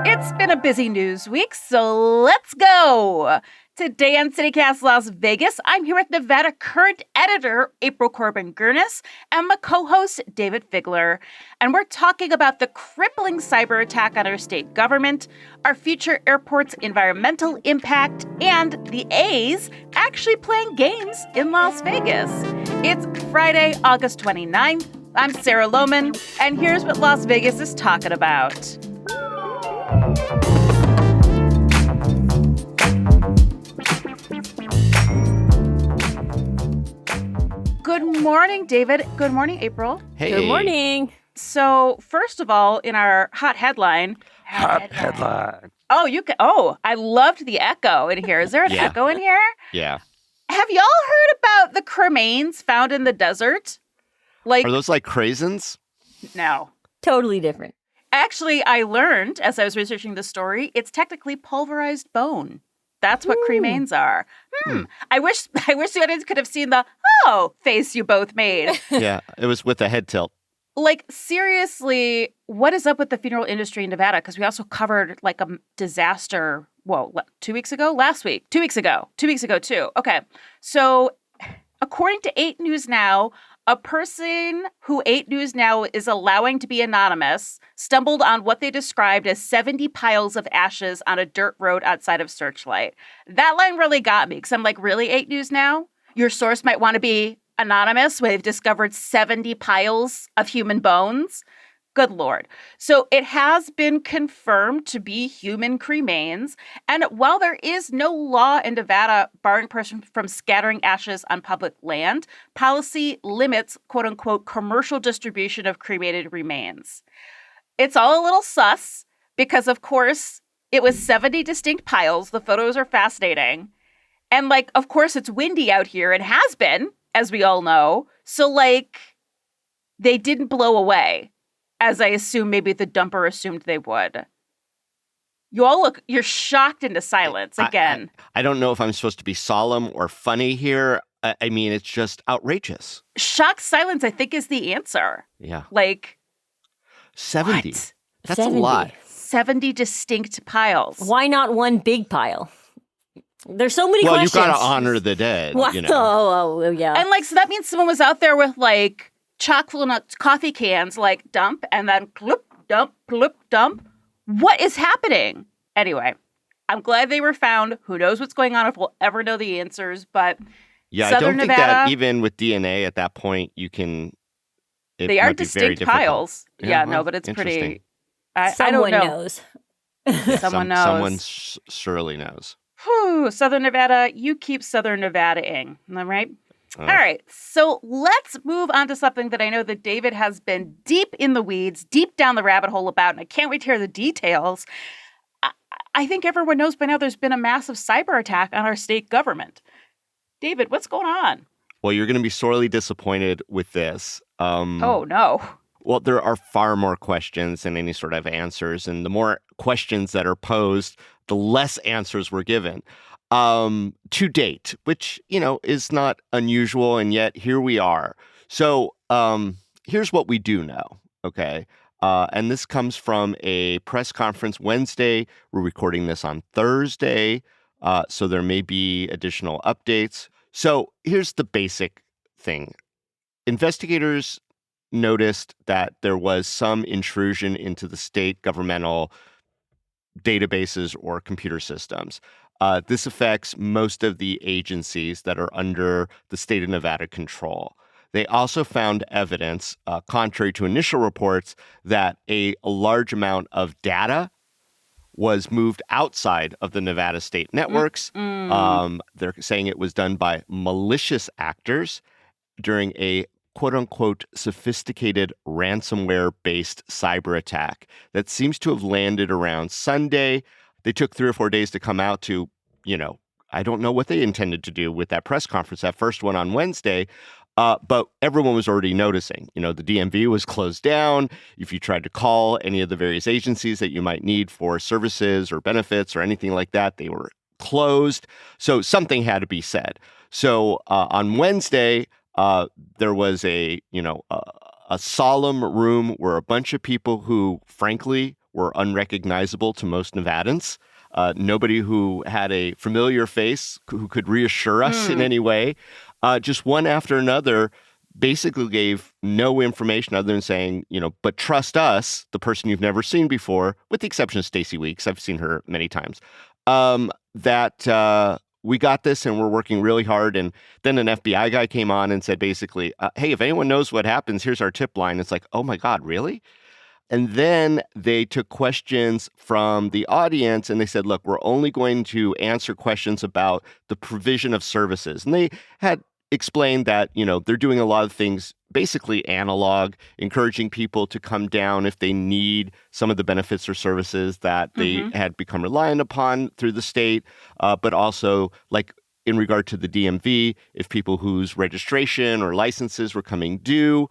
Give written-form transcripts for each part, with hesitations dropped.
It's been a busy news week, so let's go. Today on CityCast Las Vegas, I'm here with Nevada current editor April Corbin-Gurnis and my co-host David Figler. And we're talking about the crippling cyber attack on our state government, our future airport's environmental impact, and the A's actually playing games in Las Vegas. It's Friday, August 29th. I'm Sarah Lohman, and here's what Las Vegas is talking about. Good morning, David. Good morning, April. Hey. Good morning. So, first of all, in our hot headline. Headline. Oh, I loved the echo in here. Is there an echo in here? Yeah. Have y'all heard about the cremains found in the desert? Are those like craisins? No. Totally different. Actually, I learned as I was researching the story, it's technically pulverized bone. That's what cremains are. I wish the audience could have seen the face you both made. Yeah, it was with a head tilt. Like, seriously, what is up with the funeral industry in Nevada? Because we also covered like a disaster, 2 weeks ago? Last week. 2 weeks ago. 2 weeks ago, too. Okay. So, according to 8 News Now, a person who 8 News Now is allowing to be anonymous stumbled on what they described as 70 piles of ashes on a dirt road outside of Searchlight. That line really got me because I'm like, really, 8 News Now? Your source might want to be anonymous when they've discovered 70 piles of human bones? Good Lord. So it has been confirmed to be human cremains. And while there is no law in Nevada barring person from scattering ashes on public land, policy limits, quote unquote, commercial distribution of cremated remains. It's all a little sus because, of course, it was 70 distinct piles. The photos are fascinating. And of course, it's windy out here. It has been, as we all know. So they didn't blow away, as I assume maybe the dumper assumed they would. You all you're shocked into silence again. I don't know if I'm supposed to be solemn or funny here. I mean, it's just outrageous. Shocked silence, I think, is the answer. Yeah. 70. What? That's 70. A lot. 70 distinct piles. Why not one big pile? There's so many questions. Well, you've got to honor the dead, What? Oh, yeah. And so that means someone was out there with chock full of coffee cans, dump, and then cloop, dump, cloop, dump. What is happening? Anyway, I'm glad they were found. Who knows what's going on if we'll ever know the answers, but yeah, Southern I don't Nevada, think that even with DNA at that point, you can... They are distinct piles. Yeah, no, but it's pretty... I don't know. Knows. Someone knows. Someone surely knows. Whew, Southern Nevada, you keep Southern Nevada-ing. Am I right? All right, so let's move on to something that I know that David has been deep in the weeds, deep down the rabbit hole about, and I can't wait to hear the details. I think everyone knows by now there's been a massive cyber attack on our state government. David, what's going on? Well, you're going to be sorely disappointed with this. Oh, no. Well, there are far more questions than any sort of answers, and the more questions that are posed, the less answers were given. To date, which, is not unusual, and yet here we are. So here's what we do know, okay? And this comes from a press conference Wednesday. We're recording this on Thursday, so there may be additional updates. So here's the basic thing. Investigators noticed that there was some intrusion into the state governmental databases or computer systems. This affects most of the agencies that are under the state of Nevada control. They also found evidence, contrary to initial reports, that a large amount of data was moved outside of the Nevada state networks. They're saying it was done by malicious actors during a quote-unquote sophisticated ransomware-based cyber attack that seems to have landed around Sunday. They took 3 or 4 days to come out to, I don't know what they intended to do with that press conference, that first one on Wednesday, but everyone was already noticing. The DMV was closed down. If you tried to call any of the various agencies that you might need for services or benefits or anything like that, they were closed. So something had to be said. So on Wednesday, there was a a solemn room where a bunch of people who, frankly, were unrecognizable to most Nevadans. Nobody who had a familiar face who could reassure us in any way. Just one after another basically gave no information other than saying, but trust us, the person you've never seen before, with the exception of Stacey Weeks. I've seen her many times. That we got this and we're working really hard. And then an FBI guy came on and said, basically, hey, if anyone knows what happens, here's our tip line. It's like, oh my God, really? And then they took questions from the audience and they said, look, we're only going to answer questions about the provision of services. And they had explained that, they're doing a lot of things basically analog, encouraging people to come down if they need some of the benefits or services that they had become reliant upon through the state, but also like in regard to the DMV, if people whose registration or licenses were coming due,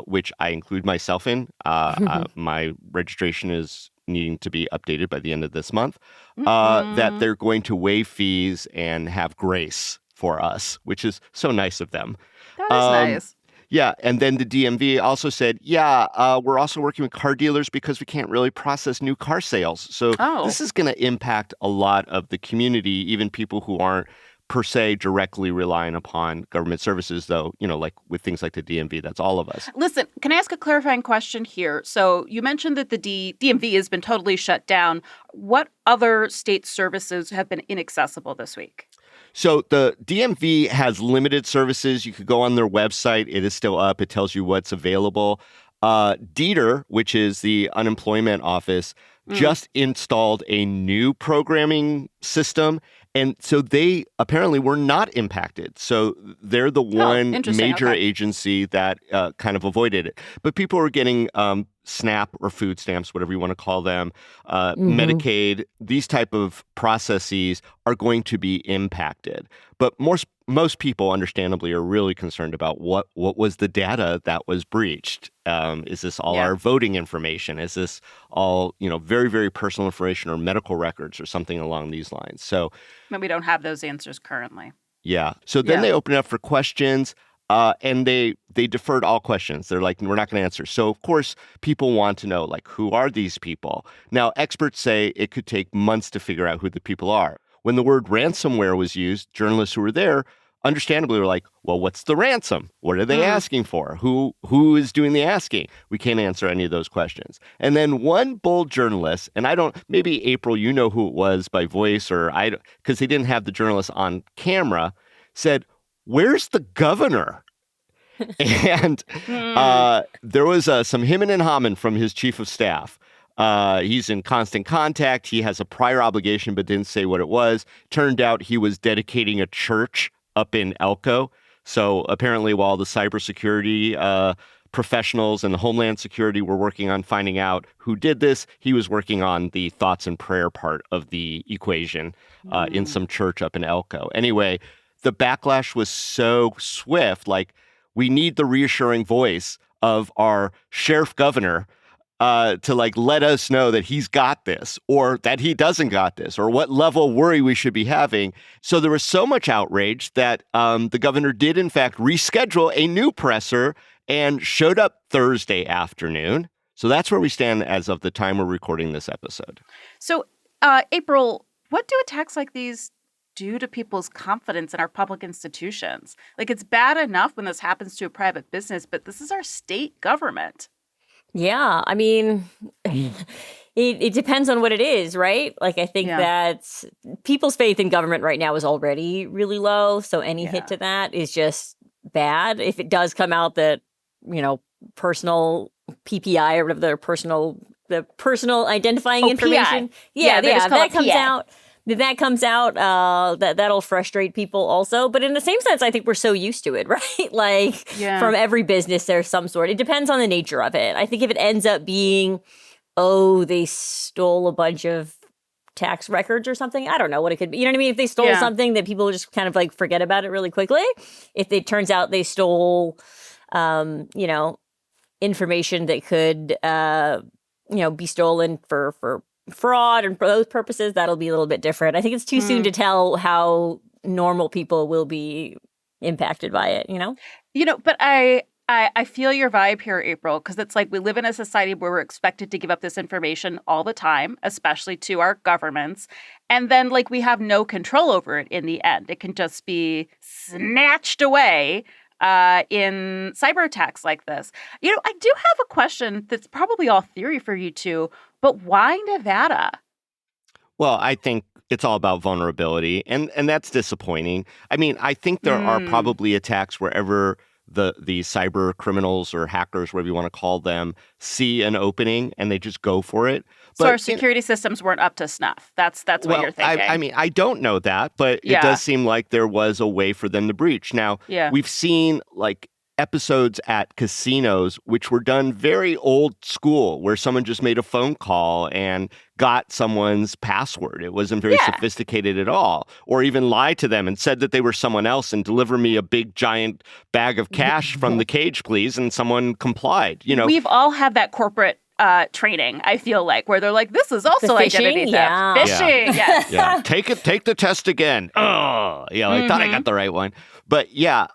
which I include myself in, my registration is needing to be updated by the end of this month, that they're going to waive fees and have grace for us, which is so nice of them. That is nice. Yeah. And then the DMV also said, we're also working with car dealers because we can't really process new car sales. So this is going to impact a lot of the community, even people who aren't per se directly relying upon government services, though, like with things like the DMV, that's all of us. Listen, can I ask a clarifying question here? So you mentioned that the DMV has been totally shut down. What other state services have been inaccessible this week? So the DMV has limited services. You could go on their website. It is still up. It tells you what's available. DETR, which is the unemployment office, just installed a new programming system. And so they apparently were not impacted. So they're the one major agency that kind of avoided it. But people are getting SNAP or food stamps, whatever you want to call them, Medicaid. These type of processes are going to be impacted. But most people, understandably, are really concerned about what was the data that was breached. Is this all our voting information? Is this all, very, very personal information or medical records or something along these lines? So, but we don't have those answers currently. Yeah. So then they open it up for questions. And they deferred all questions. They're like, we're not going to answer. So, of course, people want to know, like, who are these people? Now, experts say it could take months to figure out who the people are. When the word ransomware was used, journalists who were there understandably were like, well, what's the ransom? What are they asking for? Who is doing the asking? We can't answer any of those questions. And then one bold journalist, and maybe April, you know who it was by voice or because they didn't have the journalist on camera, said, where's the governor? And there was some hemming and hawing from his chief of staff. He's in constant contact. He has a prior obligation, but didn't say what it was. Turned out he was dedicating a church up in Elko. So apparently while the cybersecurity professionals and the Homeland Security were working on finding out who did this, he was working on the thoughts and prayer part of the equation in some church up in Elko. Anyway, the backlash was so swift, like we need the reassuring voice of our sheriff governor to let us know that he's got this or that he doesn't got this or what level of worry we should be having. So there was so much outrage that the governor did, in fact, reschedule a new presser and showed up Thursday afternoon. So that's where we stand as of the time we're recording this episode. So, April, what do attacks like these do to people's confidence in our public institutions? Like, it's bad enough when this happens to a private business, but this is our state government. Yeah, I mean, it depends on what it is, right? Like, I think that people's faith in government right now is already really low. So any hit to that is just bad. If it does come out that, personal PPI or whatever the personal identifying information. That comes out, that'll frustrate people also. But in the same sense, I think we're so used to it, right? Like from every business, there's some sort. It depends on the nature of it. I think if it ends up being, they stole a bunch of tax records or something, I don't know what it could be. You know what I mean? If they stole something that people just kind of forget about it really quickly. If it turns out they stole, information that could, be stolen for fraud and for those purposes, that'll be a little bit different. I think it's too soon to tell how normal people will be impacted by it, But I I feel your vibe here, April, because it's like we live in a society where we're expected to give up this information all the time, especially to our governments. And then like we have no control over it in the end. It can just be snatched away in cyber attacks like this. You know, I do have a question that's probably all theory for you two, but why Nevada? Well, I think it's all about vulnerability, and that's disappointing. I mean, I think there are probably attacks wherever the cyber criminals or hackers, whatever you want to call them, see an opening and they just go for it. So our security systems weren't up to snuff. That's what you're thinking. I mean, I don't know that, but it does seem like there was a way for them to breach. Now, we've seen like episodes at casinos which were done very old school, where someone just made a phone call and got someone's password. It wasn't very sophisticated at all. Or even lied to them and said that they were someone else and deliver me a big giant bag of cash from the cage, please. And someone complied. You know, we've all had that corporate training, I feel like, where they're like, this is also identity theft. Phishing, yes. Yeah. Take the test again. Oh, yeah, I thought I got the right one. But yeah,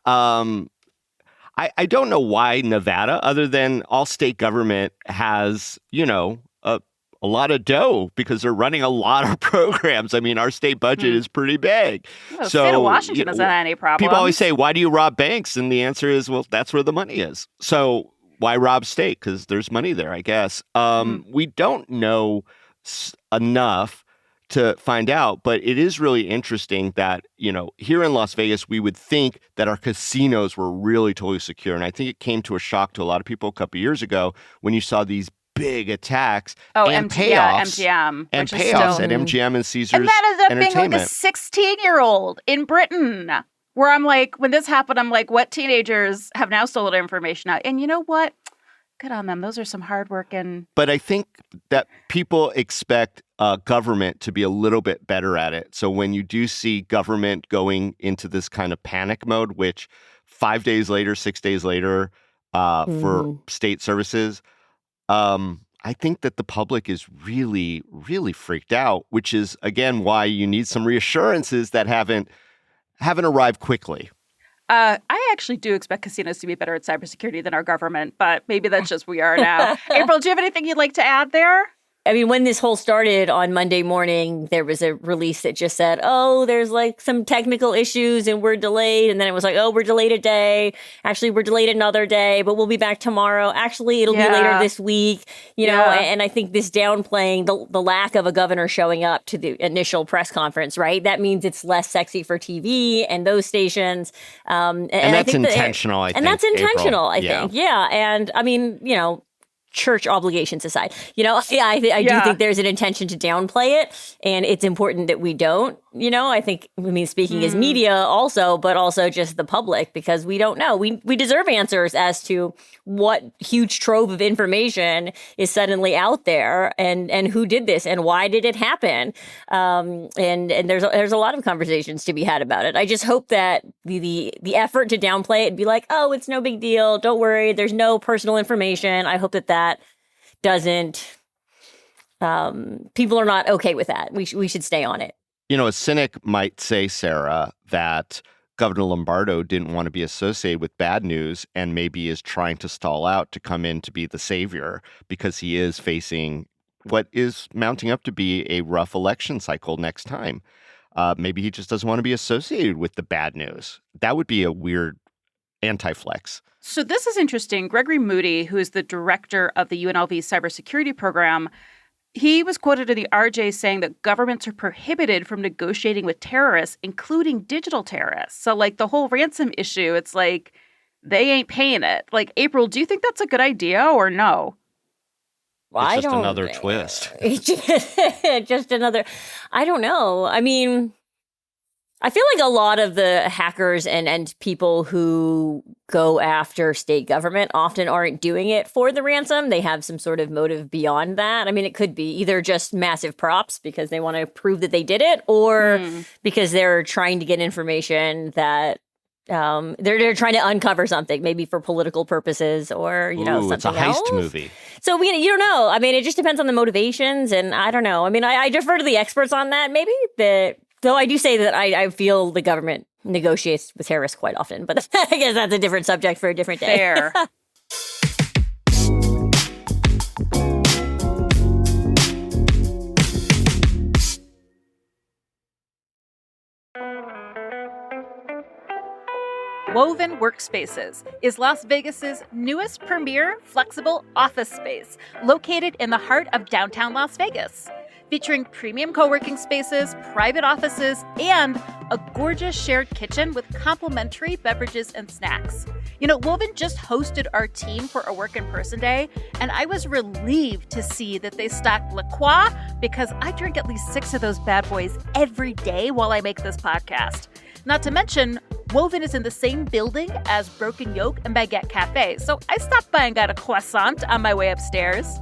I don't know why Nevada, other than all state government has, you know, a lot of dough because they're running a lot of programs. I mean, our state budget is pretty big. Well, the state of Washington doesn't have any problem. People always say, why do you rob banks? And the answer is, well, that's where the money is. So why rob state? Because there's money there, I guess. We don't know enough to find out, but it is really interesting that, you know, here in Las Vegas, we would think that our casinos were really totally secure. And I think it came to a shock to a lot of people a couple of years ago when you saw these big attacks and payoffs. MGM. And payoffs at MGM and Caesars And that is being like a Entertainment. 16-year-old in Britain, where I'm like, when this happened, I'm like, what teenagers have now stolen information out? And you know what? Good on them. Those are some hardworking. But I think that people expect government to be a little bit better at it. So when you do see government going into this kind of panic mode, which 5 days later, 6 days later, for state services, I think that the public is really, really freaked out, which is, again, why you need some reassurances that haven't arrived quickly. I actually do expect casinos to be better at cybersecurity than our government, but maybe that's just we are now. April, do you have anything you'd like to add there? I mean, when this whole started on Monday morning, there was a release that just said, oh, there's like some technical issues and we're delayed. And then it was like, oh, we're delayed a day. Actually, we're delayed another day, but we'll be back tomorrow. Actually, it'll be later this week, you know, and I think this downplaying the lack of a governor showing up to the initial press conference, right? That means it's less sexy for TV and those stations. And that's intentional, I think. And that's intentional, I April. think. Yeah. And I mean, you know, church obligations aside, you know, I do think there's an intention to downplay it, and it's important that we don't, you know, I think, I mean, speaking as media also, but also just the public, because we don't know. We deserve answers as to what huge trove of information is suddenly out there, and who did this and why did it happen. And there's a lot of conversations to be had about it. I just hope that the effort to downplay it and be like, oh, it's no big deal. Don't worry. There's no personal information. I hope that doesn't, people are not okay with that. We should stay on it. You know, a cynic might say, Sarah, that Governor Lombardo didn't want to be associated with bad news and maybe is trying to stall out to come in to be the savior because he is facing what is mounting up to be a rough election cycle next time. Maybe he just doesn't want to be associated with the bad news. That would be a weird anti-flex. So this is interesting. Gregory Moody, who is the director of the UNLV cybersecurity program, he was quoted in the RJ saying that governments are prohibited from negotiating with terrorists, including digital terrorists. So like the whole ransom issue, it's like they ain't paying it. Like, April, do you think that's a good idea or no? Well, it's just another twist. Just another, I don't know. I mean, I feel like a lot of the hackers and people who go after state government often aren't doing it for the ransom. They have some sort of motive beyond that. I mean, it could be either just massive props because they want to prove that they did it, or because they're trying to get information that they're trying to uncover something, maybe for political purposes, or something it's a heist else. movie. So you don't know. I mean, it just depends on the motivations, and I don't know. I mean, I defer to the experts on that. Maybe though I do say that I feel the government negotiates with terrorists quite often. But I guess that's a different subject for a different day. Fair. Woven Workspaces is Las Vegas's newest premier flexible office space, located in the heart of downtown Las Vegas. Featuring premium co-working spaces, private offices, and a gorgeous shared kitchen with complimentary beverages and snacks. You know, Woven just hosted our team for a work in person day, and I was relieved to see that they stocked La Croix because I drink at least 6 of those bad boys every day while I make this podcast. Not to mention, Woven is in the same building as Broken Yolk and Baguette Cafe, so I stopped by and got a croissant on my way upstairs.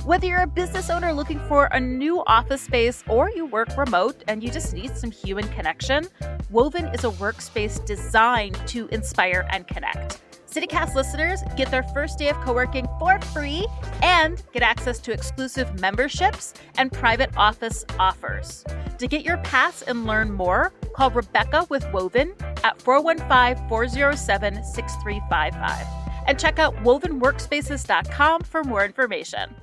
Whether you're a business owner looking for a new office space or you work remote and you just need some human connection, Woven is a workspace designed to inspire and connect. CityCast listeners get their first day of co-working for free and get access to exclusive memberships and private office offers. To get your pass and learn more, call Rebecca with Woven at 415-407-6355 and check out wovenworkspaces.com for more information.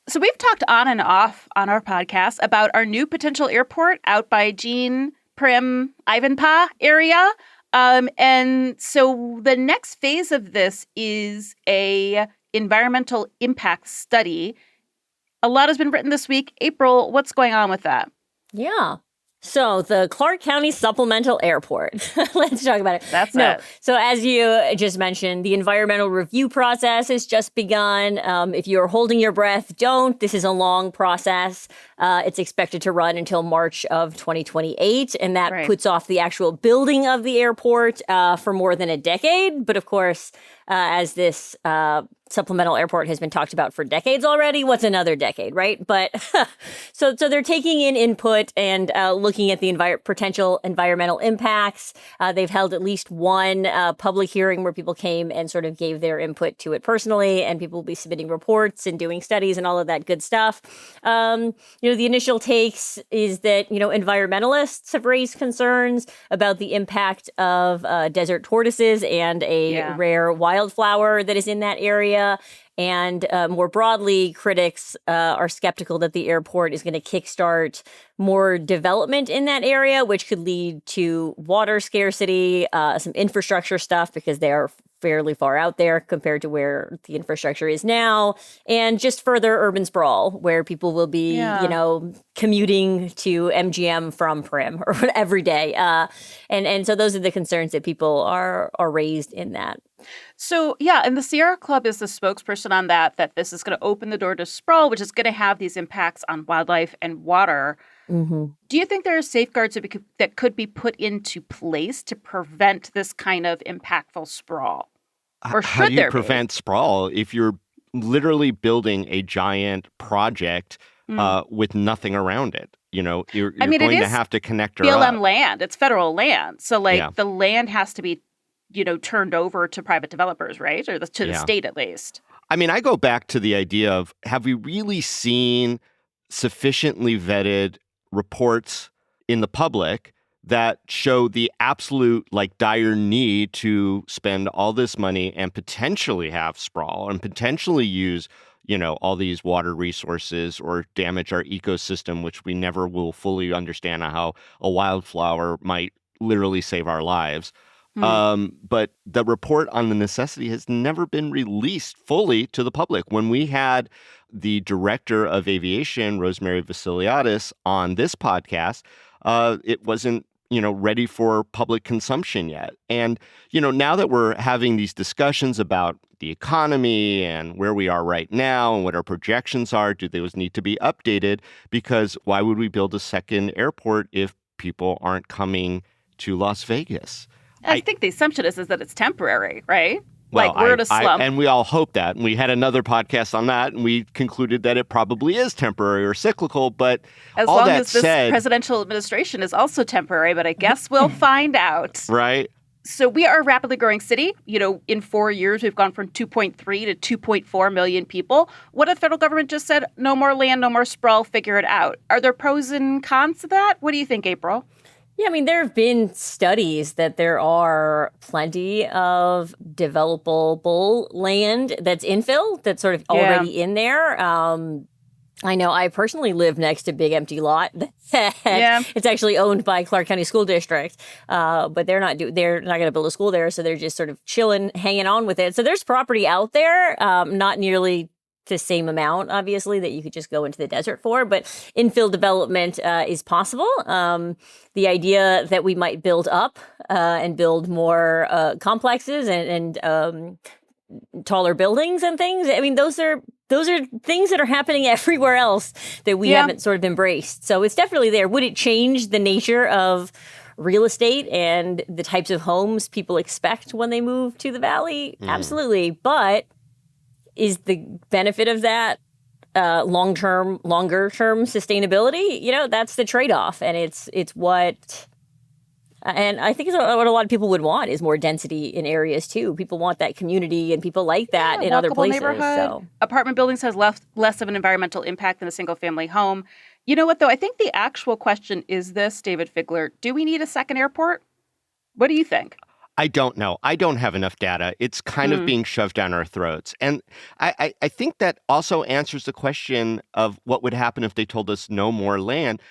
So we've talked on and off on our podcast about our new potential airport out by Jean, Prim, Ivanpah area. And so the next phase of this is a environmental impact study. A lot has been written this week. April, what's going on with that? Yeah. So the Clark County Supplemental Airport. Let's talk about it. That's it. So as you just mentioned, the environmental review process has just begun. If you're holding your breath, don't. This is a long process. It's expected to run until March of 2028, and that puts off the actual building of the airport for more than a decade. But of course, as this supplemental airport has been talked about for decades already, what's another decade, right? But so they're taking in input and looking at the potential environmental impacts. They've held at least one public hearing where people came and sort of gave their input to it personally, and people will be submitting reports and doing studies and all of that good stuff. The initial takes is that, environmentalists have raised concerns about the impact of desert tortoises and a rare wildflower that is in that area. And more broadly, critics are skeptical that the airport is going to kickstart more development in that area, which could lead to water scarcity, some infrastructure stuff, because they are fairly far out there compared to where the infrastructure is now, and just further urban sprawl where people will be, commuting to MGM from Prim or every day. And so those are the concerns that people are raised in that. So, and the Sierra Club is the spokesperson on that this is going to open the door to sprawl, which is going to have these impacts on wildlife and water. Mm-hmm. Do you think there are safeguards that could be put into place to prevent this kind of impactful sprawl? Or should How do you there prevent sprawl if you're literally building a giant project with nothing around it? You're going to have to connect her BLM up. land. It's federal land. So, the land has to be turned over to private developers, right? Or to the state, at least. I mean, I go back to the idea of, have we really seen sufficiently vetted reports in the public that show the absolute, dire need to spend all this money and potentially have sprawl and potentially use, all these water resources or damage our ecosystem, which we never will fully understand how a wildflower might literally save our lives. But the report on the necessity has never been released fully to the public. When we had the director of aviation, Rosemary Vasiliadis, on this podcast, it wasn't, ready for public consumption yet. And, now that we're having these discussions about the economy and where we are right now and what our projections are, do those need to be updated? Because why would we build a second airport if people aren't coming to Las Vegas? I think the assumption is that it's temporary, right? Well, we're in a slump. And we all hope that. And we had another podcast on that, and we concluded that it probably is temporary or cyclical. But as all long that as this said, presidential administration is also temporary, but I guess we'll find out. Right. So we are a rapidly growing city. In 4 years, we've gone from 2.3 to 2.4 million people. What if the federal government just said, no more land, no more sprawl, figure it out? Are there pros and cons to that? What do you think, April? Yeah, I mean, there have been studies that there are plenty of developable land that's infill, that's sort of already in there. I know I personally live next to a big empty lot. It's actually owned by Clark County School District, but they're not going to build a school there, so they're just sort of chilling, hanging on with it. So there's property out there, not nearly the same amount, obviously, that you could just go into the desert for, but infill development is possible. The idea that we might build up and build more complexes and taller buildings and things. I mean, those are things that are happening everywhere else that we haven't sort of embraced. So it's definitely there. Would it change the nature of real estate and the types of homes people expect when they move to the valley? Absolutely. But is the benefit of that longer-term sustainability? That's the trade-off. And it's what... And I think it's what a lot of people would want is more density in areas too. People want that community and people like that in other places. So. Apartment buildings has less of an environmental impact than a single family home. You know what, though? I think the actual question is this, David Figler. Do we need a second airport? What do you think? I don't know. I don't have enough data. It's kind of being shoved down our throats. And I think that also answers the question of what would happen if they told us no more land.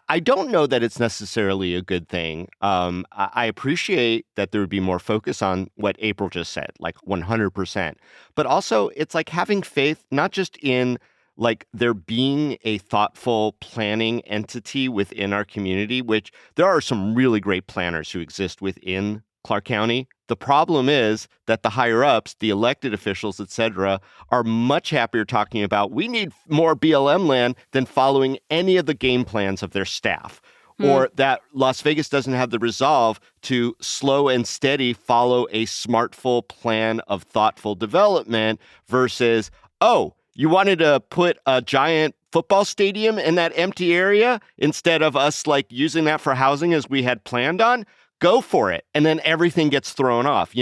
I don't know that it's necessarily a good thing. I appreciate that there would be more focus on what April just said, like 100%. But also, it's like having faith, not just in like there being a thoughtful planning entity within our community, which there are some really great planners who exist within Clark County. The problem is that the higher ups, the elected officials, et cetera, are much happier talking about we need more BLM land than following any of the game plans of their staff. Or that Las Vegas doesn't have the resolve to slow and steady follow a smartful plan of thoughtful development versus, oh, you wanted to put a giant football stadium in that empty area instead of us like using that for housing as we had planned on? Go for it. And then everything gets thrown off,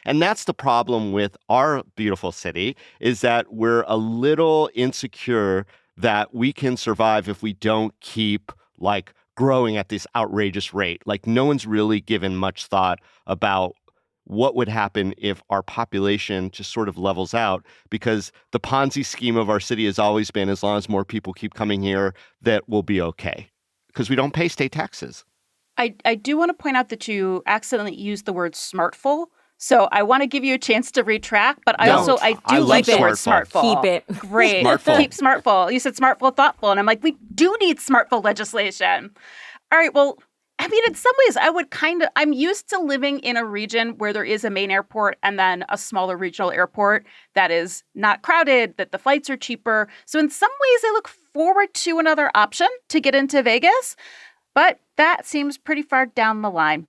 And that's the problem with our beautiful city is that we're a little insecure that we can survive if we don't keep like growing at this outrageous rate. Like no one's really given much thought about what would happen if our population just sort of levels out, because the Ponzi scheme of our city has always been as long as more people keep coming here, that we'll be okay because we don't pay state taxes. I do want to point out that you accidentally used the word smartful. So I want to give you a chance to retract, but I do like the word smartful. Keep it. Great. Keep smartful. You said smartful, thoughtful. And I'm like, we do need smartful legislation. All right. Well, I mean, in some ways, I'm used to living in a region where there is a main airport and then a smaller regional airport that is not crowded, that the flights are cheaper. So in some ways, I look forward to another option to get into Vegas. But that seems pretty far down the line.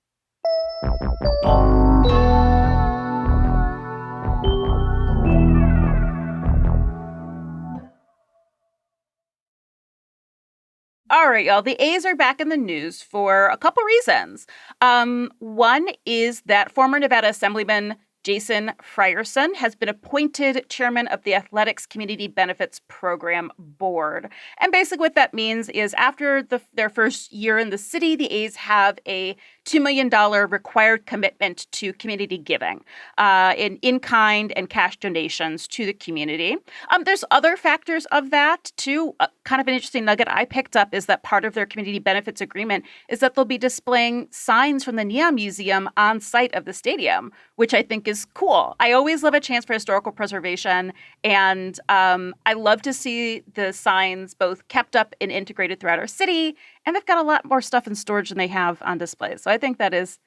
All right, y'all. The A's are back in the news for a couple reasons. One is that former Nevada Assemblyman Jason Frierson has been appointed chairman of the Athletics Community Benefits Program Board. And basically what that means is after their first year in the city, the A's have a $2 million required commitment to community giving in kind and cash donations to the community. There's other factors of that, too. Kind of an interesting nugget I picked up is that part of their community benefits agreement is that they'll be displaying signs from the Neon Museum on site of the stadium, which I think is cool. I always love a chance for historical preservation, and I love to see the signs both kept up and integrated throughout our city, and they've got a lot more stuff in storage than they have on display. So I think that is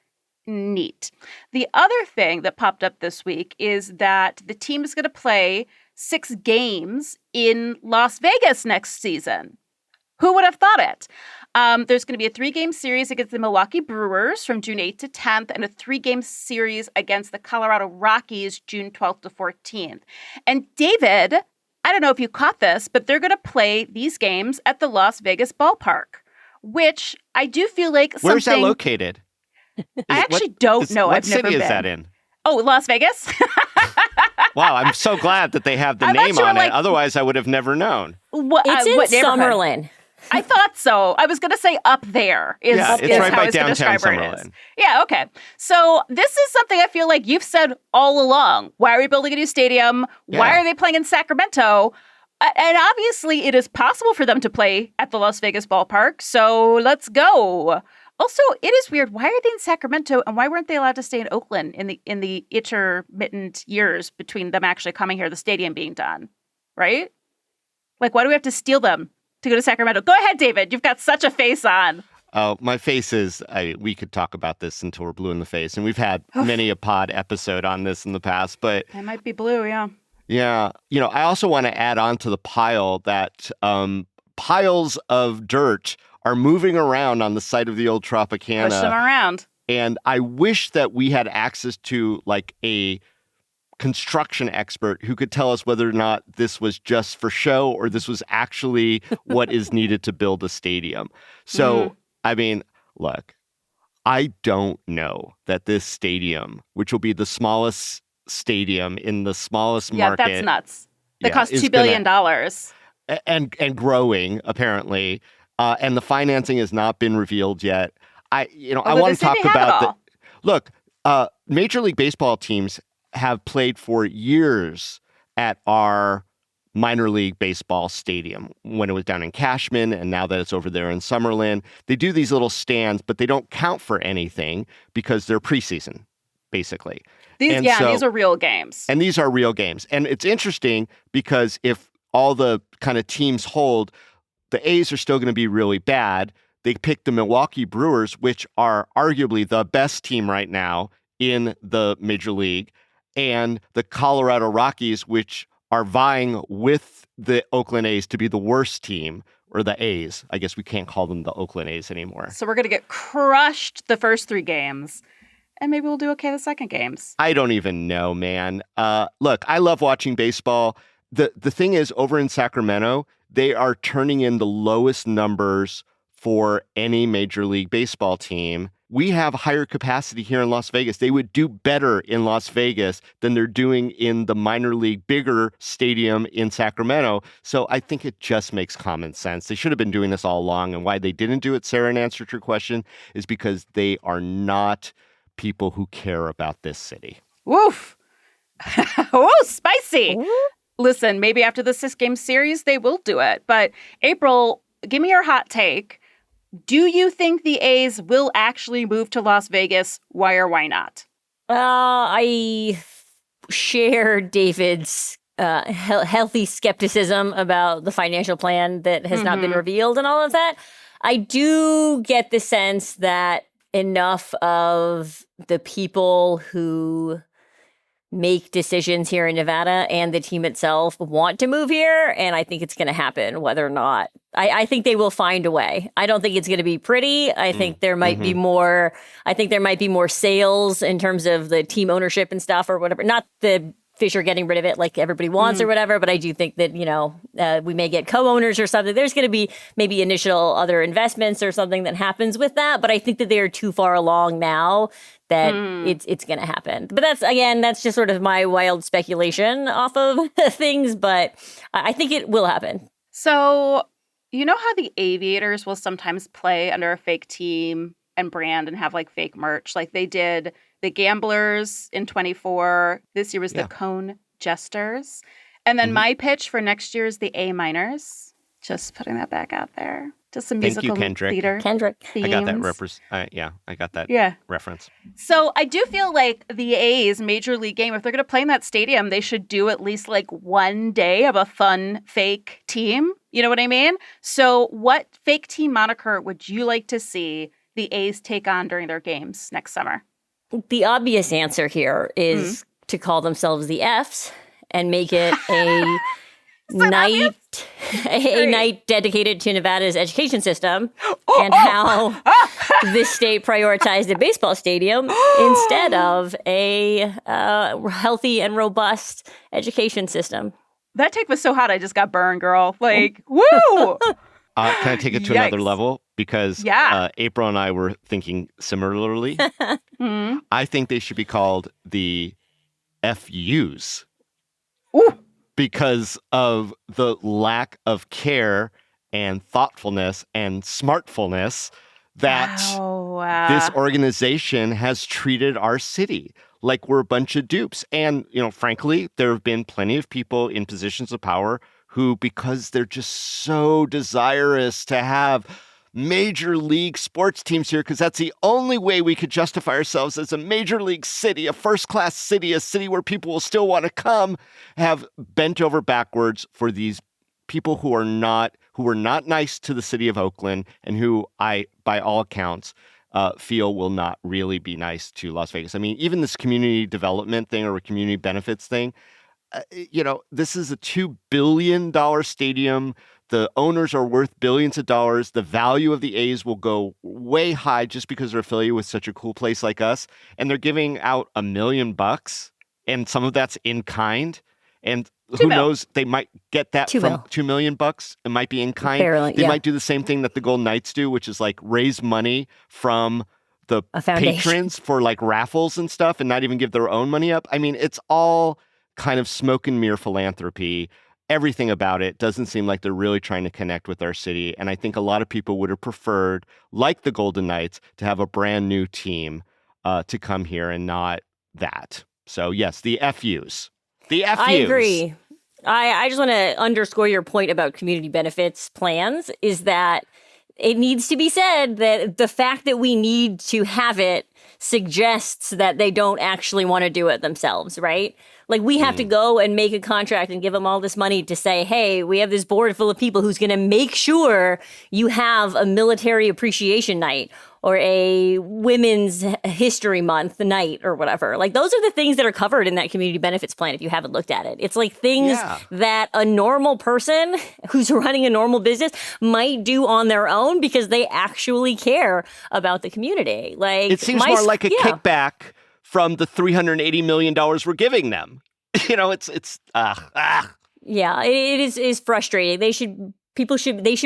neat. The other thing that popped up this week is that the team is going to play 6 games in Las Vegas next season. Who would have thought it? There's going to be a 3-game series against the Milwaukee Brewers from June 8th to 10th and a 3-game series against the Colorado Rockies June 12th to 14th. And David, I don't know if you caught this, but they're going to play these games at the Las Vegas ballpark, which I do feel like something... Where's that located? I actually don't know. What I've never been. city is that in? Oh, Las Vegas? Wow, I'm so glad that they have the name on it. Otherwise, I would have never known. It's in Summerlin. I thought so. I was going to say up there is, yeah, it's is right how by I was going to downtown describe where it is. Summerlin. Yeah, okay. So this is something I feel like you've said all along. Why are we building a new stadium? Why Yeah. are they playing in Sacramento? And obviously, it is possible for them to play at the Las Vegas ballpark. So let's go. Also, it is weird. Why are they in Sacramento, and why weren't they allowed to stay in Oakland in the intermittent years between them actually coming here, the stadium being done? Right? Like, why do we have to steal them to go to Sacramento? Go ahead, David. You've got such a face on. Oh, my face is, we could talk about this until we're blue in the face. And we've had many a pod episode on this in the past, but It might be blue, yeah. yeah. I also want to add on to the pile that piles of dirt are moving around on the site of the old Tropicana. Push them around. And I wish that we had access to like a construction expert who could tell us whether or not this was just for show or this was actually what is needed to build a stadium. So, I mean, look, I don't know that this stadium, which will be the smallest stadium in the smallest market. Yeah, that's nuts. That costs $2 billion. And growing, apparently. And the financing has not been revealed yet. I want to talk about look, Major League Baseball teams have played for years at our minor league baseball stadium when it was down in Cashman, and now that it's over there in Summerlin. They do these little stands, but they don't count for anything because they're preseason, basically. These are real games. And these are real games. And it's interesting because if all the kind of teams hold, the A's are still going to be really bad. They picked the Milwaukee Brewers, which are arguably the best team right now in the Major League, and the Colorado Rockies, which are vying with the Oakland A's to be the worst team, or the A's. I guess we can't call them the Oakland A's anymore. So we're going to get crushed the first 3 games, and maybe we'll do okay the second games. I don't even know, man. Look, I love watching baseball. The thing is, over in Sacramento, they are turning in the lowest numbers for any Major League Baseball team. We have higher capacity here in Las Vegas. They would do better in Las Vegas than they're doing in the minor league bigger stadium in Sacramento. So I think it just makes common sense. They should have been doing this all along. And why they didn't do it, Sarah, in answer to your question, is because they are not people who care about this city. Woof. Ooh, spicy. Ooh. Listen, maybe after the 6-game series, they will do it. But April, give me your hot take. Do you think the A's will actually move to Las Vegas? Why or why not? I share David's healthy skepticism about the financial plan that has not been revealed and all of that. I do get the sense that enough of the people who make decisions here in Nevada and the team itself want to move here. And I think it's going to happen, whether or not. I think they will find a way. I don't think it's going to be pretty. I think there might be more. I think there might be more sales in terms of the team ownership and stuff or whatever. Not the Fisher getting rid of it like everybody wants or whatever. But I do think that, we may get co-owners or something. There's going to be maybe initial other investments or something that happens with that. But I think that they are too far along now that it's going to happen. But that's just sort of my wild speculation off of things. But I think it will happen. So, you know how the Aviators will sometimes play under a fake team and brand and have like fake merch? Like they did the Gamblers in 24. This year was the Cone Jesters. And then my pitch for next year is the A Minors. Just putting that back out there. Just some musical theater. Kendrick. Themes. I got that I got that reference. So I do feel like the A's Major League game, if they're going to play in that stadium, they should do at least like one day of a fun fake team. You know what I mean? So what fake team moniker would you like to see the A's take on during their games next summer? The obvious answer here is to call themselves the Fs and make it a night dedicated to Nevada's education system and how this state prioritized a baseball stadium instead of a healthy and robust education system. That take was so hot, I just got burned, girl. Like, woo! Can I take it to another level? Because April and I were thinking similarly. I think they should be called the FUs. Ooh. Because of the lack of care and thoughtfulness and smartfulness that this organization has treated our city like we're a bunch of dupes. And, frankly, there have been plenty of people in positions of power who, because they're just so desirous to have major league sports teams here, because that's the only way we could justify ourselves as a major league city, a first-class city, a city where people will still want to come, have bent over backwards for these people who were not nice to the city of Oakland and who I, by all accounts, feel will not really be nice to Las Vegas. I mean, even this community development thing or a community benefits thing, this is a $2 billion stadium. The owners are worth billions of dollars. The value of the A's will go way high just because they're affiliated with such a cool place like us. And they're giving out $1 million, and some of that's in kind. And who knows, they might get that from $2 million. It might be in kind. Barely, they might do the same thing that the Golden Knights do, which is like raise money from the patrons for like raffles and stuff and not even give their own money up. I mean, it's all kind of smoke and mirror philanthropy. Everything about it doesn't seem like they're really trying to connect with our city. And I think a lot of people would have preferred, like the Golden Knights, to have a brand new team to come here and not that. So yes, the FUs. The FUs. I agree. I just want to underscore your point about community benefits plans is that it needs to be said that the fact that we need to have it suggests that they don't actually want to do it themselves, right? Like we have to go and make a contract and give them all this money to say, hey, we have this board full of people who's going to make sure you have a military appreciation night or a women's history month night or whatever. Like those are the things that are covered in that community benefits plan if you haven't looked at it. It's like things that a normal person who's running a normal business might do on their own because they actually care about the community. Like it seems more like a kickback from the $380 million we're giving them. It's Yeah, it is frustrating. They should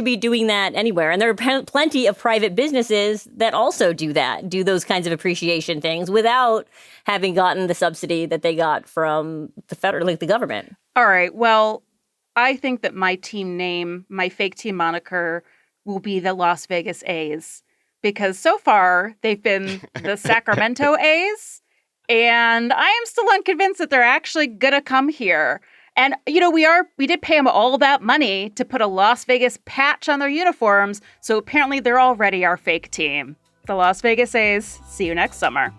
be doing that anywhere. And there are plenty of private businesses that also do those kinds of appreciation things without having gotten the subsidy that they got from the government. All right. Well, I think that my team name, my fake team moniker, will be the Las Vegas A's, because so far they've been the Sacramento A's. And I am still unconvinced that they're actually going to come here. And, we did pay them all that money to put a Las Vegas patch on their uniforms. So apparently they're already our fake team. The Las Vegas A's. See you next summer.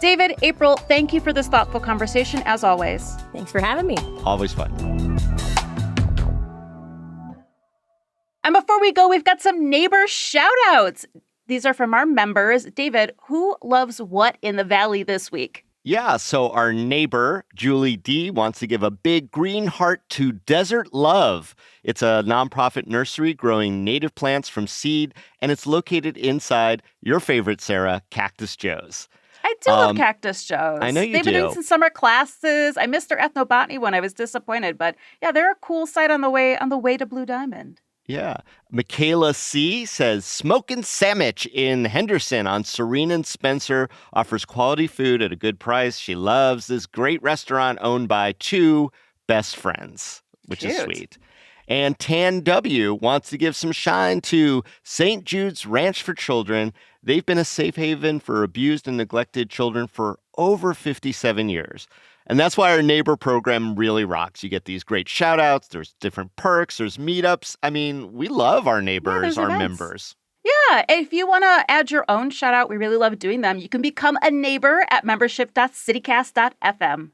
David, April, thank you for this thoughtful conversation, as always. Thanks for having me. Always fun. And before we go, we've got some neighbor shout-outs. These are from our members. David, who loves what in the Valley this week? Yeah, so our neighbor, Julie D., wants to give a big green heart to Desert Love. It's a nonprofit nursery growing native plants from seed, and it's located inside your favorite, Sarah, Cactus Joe's. I do love Cactus Joe's. I know you do. They've been doing some summer classes. I missed their ethnobotany one. I was disappointed, but yeah, they're a cool site on the way to Blue Diamond. Yeah. Michaela C. says, Smokin' Sandwich in Henderson on Serene and Spencer offers quality food at a good price. She loves this great restaurant owned by two best friends, which is sweet. And Tan W. wants to give some shine to St. Jude's Ranch for Children. They've been a safe haven for abused and neglected children for over 57 years. And that's why our neighbor program really rocks. You get these great shout outs. There's different perks. There's meetups. I mean, we love our neighbors, our members. Yeah. If you want to add your own shout out, we really love doing them. You can become a neighbor at membership.citycast.fm.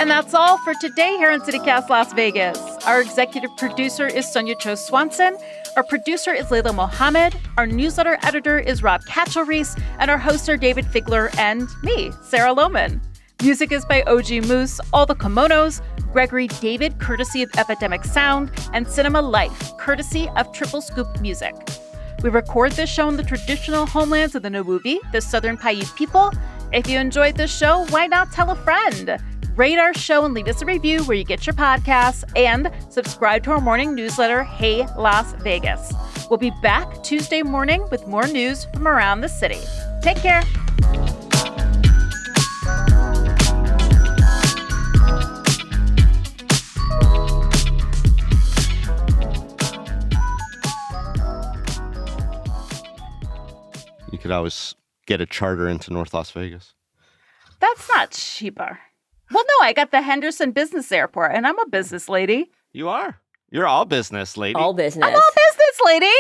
And that's all for today here in CityCast Las Vegas. Our executive producer is Sonia Cho Swanson. Our producer is Layla Mohammed. Our newsletter editor is Rob Katchel-Reese. And our hosts are David Figler and me, Sarah Lohman. Music is by OG Moose, All the Kimonos, Gregory David, courtesy of Epidemic Sound, and Cinema Life, courtesy of Triple Scoop Music. We record this show in the traditional homelands of the Nuwuvi, the Southern Paiute people. If you enjoyed this show, why not tell a friend? Rate our show and leave us a review where you get your podcasts, and subscribe to our morning newsletter, Hey Las Vegas. We'll be back Tuesday morning with more news from around the city. Take care. could always get a charter into North Las Vegas. That's not cheaper. Well, no, I got the Henderson Business Airport, and I'm a business lady. You are. You're all business, lady. All business. I'm all business lady.